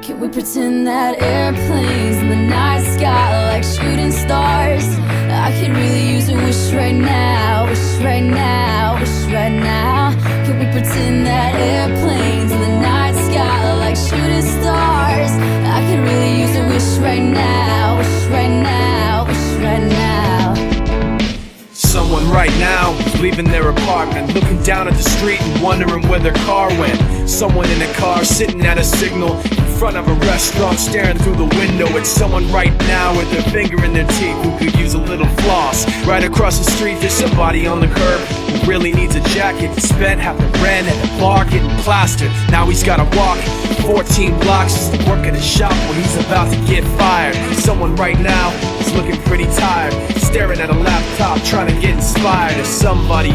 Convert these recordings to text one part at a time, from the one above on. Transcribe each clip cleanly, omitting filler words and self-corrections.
Can we pretend that airplanes in the night sky like shooting stars? I could really use a wish right now, wish right now, wish right now. Can we pretend that airplanes in the night sky like shooting stars? I could really use a wish right now, wish right now, wish right now. Someone right now is leaving their apartment, looking down at the street and wondering where their car went. Someone in a car sitting at a signal in front of a restaurant, staring through the window. It's someone right now with their finger in their teeth who could use a little floss. Right across the street there's somebody on the curb who really needs a jacket. Spent half the rent at the bar getting plastered. Now he's gotta walk 14 blocks just to work at a shop where he's about to get fired. Someone right now is looking pretty tired, staring at a laptop trying to get inspired. As somebody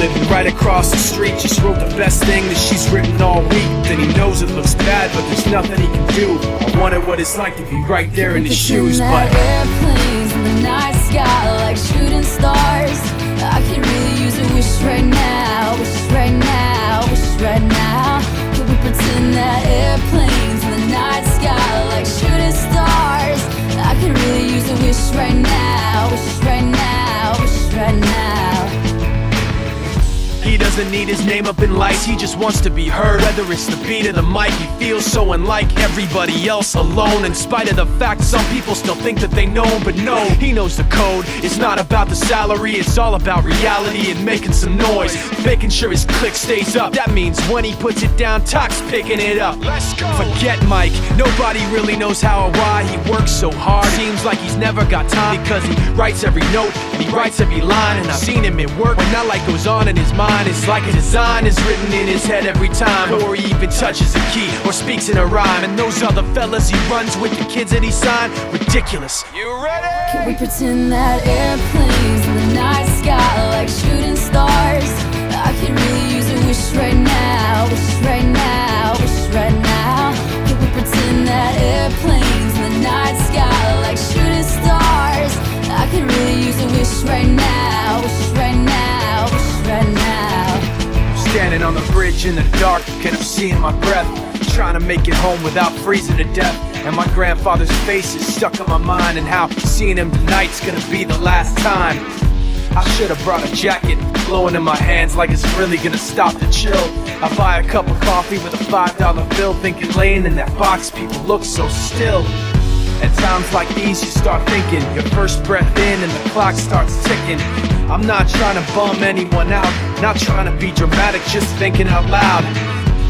living right across the street just wrote the best thing that she's written all week. Then he knows it looks bad, but there's nothing he can do. I wonder what it's like to be right there in his shoes, but airplanes in the night sky like shooting stars. I could really use a wish right now, wish right now, wish right now. Could we pretend that airplanes in the night sky like shooting stars? I could really use a wish right now, wish right now, wish right now. he doesn't need his name up in lights, he just wants to be heard. Whether it's the beat of the mic, he feels so unlike everybody else, alone. In spite of the fact some people still think that they know him, but no, he knows the code. It's not about the salary, it's all about reality and making some noise, making sure his click stays up. That means when he puts it down, Talk's picking it up. Let's go. Forget Mike, nobody really knows how or why he works so hard. Seems like he's never got time because he writes every note and he writes every line. And I've seen him at work when that light goes on in his mind. It's like a design is written in his head every time before he even touches a key or speaks in a rhyme. And those other fellas he runs with, the kids that he signed, ridiculous. You ready? Can we pretend that airplanes in the night sky like shooting stars? I could really use a wish right now, wish right now, wish right now. Can we pretend that airplanes in the night sky like shooting stars? I could really use a wish right now, wish right now, wish right now. Standing on the bridge in the dark, and I'm seeing my breath, trying to make it home without freezing to death. And my grandfather's face is stuck in my mind, and how seeing him tonight's gonna be the last time. I should've brought a jacket, blowing in my hands like it's really gonna stop the chill. I buy a cup of coffee with a $5 bill, thinking laying in that box people look so still. At times like these you start thinking, your first breath in and the clock starts ticking. I'm not trying to bum anyone out, not trying to be dramatic, just thinking out loud.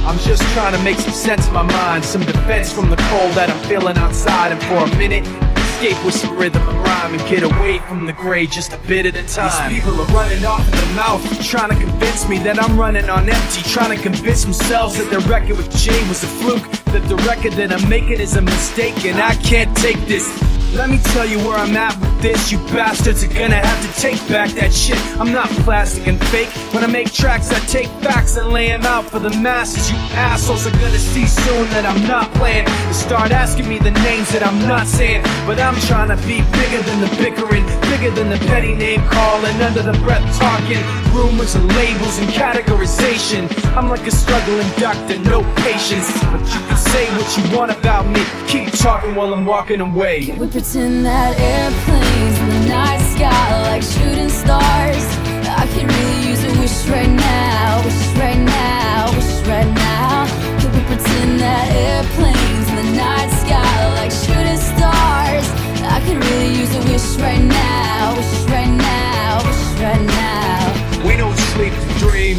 I'm just trying to make some sense in my mind, some defense from the cold that I'm feeling outside. And for a minute, escape with some rhythm and rhyme and get away from the gray just a bit at a time. These people are running off in the mouth, trying to convince me that I'm running on empty, trying to convince themselves that their record with Jay was a fluke, that the record that I'm making is a mistake, and I can't take this. Let me tell you where I'm at with this. You bastards are gonna have to take back that shit. I'm not plastic and fake. When I make tracks, I take facts and lay them out for the masses. You assholes are gonna see soon that I'm not playing, and start asking me the names that I'm not saying. But I'm trying to be bigger than the bickering, bigger than the petty name calling, under the breath talking, rumors and labels and categorization. I'm like a struggling doctor, no patience. But you can say what you want about me, keep talking while I'm walking away. We pretend that airplanes in the night sky like shooting stars. I could really use a wish right now, wish right now, wish right now. Could we pretend that airplanes in the night sky like shooting stars? I could really use a wish right now, wish right now, wish right now. We don't sleep to dream,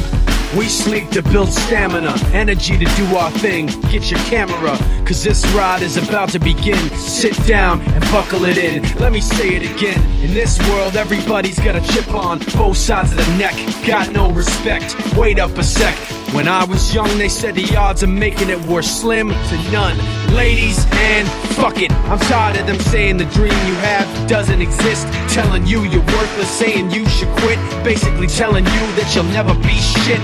we sleep to build stamina, energy to do our thing. Get your camera, cause this ride is about to begin. Sit down and buckle it in. Let me say it again. In this world, everybody's got a chip on both sides of the neck. Got no respect, wait up a sec. When I was young, they said the odds of making it were slim to none. Ladies, and fuck it, I'm tired of them saying the dream you have doesn't exist, telling you you're worthless, saying you should quit, basically telling you that you'll never be shit.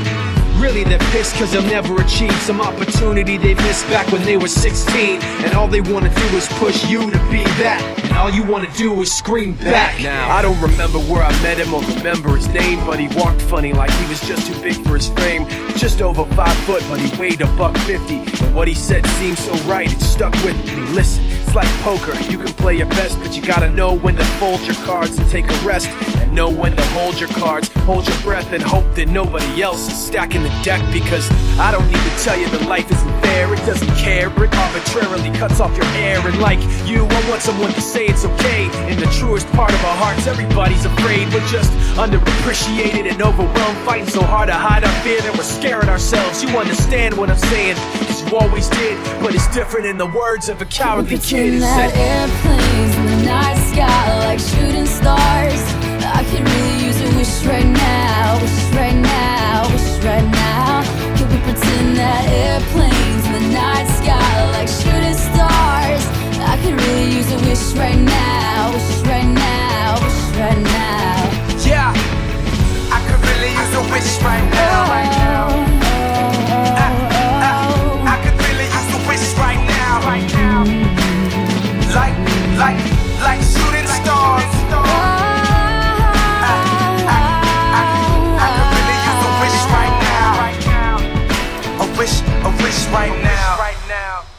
Really they're pissed cause they'll never achieve some opportunity they missed back when they were 16. And all they wanna do is push you to be that, and all you wanna do is scream back. Now, I don't remember where I met him or remember his name, but he walked funny like he was just too big for his frame. Just over 5 foot, but he weighed $150. And what he said seemed so right, it stuck with me. Listen, it's like poker, you can play your best, but you gotta know when to fold your cards and take a rest, and know when to hold your cards, hold your breath, and hope that nobody else is stacking the deck. Because I don't need to tell you that life isn't fair, it doesn't care, it arbitrarily cuts off your air. And like you, I want someone to say it's okay. In the truest part of our hearts, everybody's afraid. We're just underappreciated and overwhelmed, fighting so hard to hide our fear that we're scaring ourselves. You understand what I'm saying, cause you always did, but it's different in the words of a cowardly kid. Pretend that airplanes in the night sky like shooting stars. I could really use a wish right now, wish right now, wish right now. Can we pretend that airplanes in the night sky like shooting stars? I could really use a wish right now, wish right now, wish right now. Yeah, I could really use a wish right now, right now. I could really use a wish right now, right now. Like shooting stars. I could really use a wish right now. A wish right now.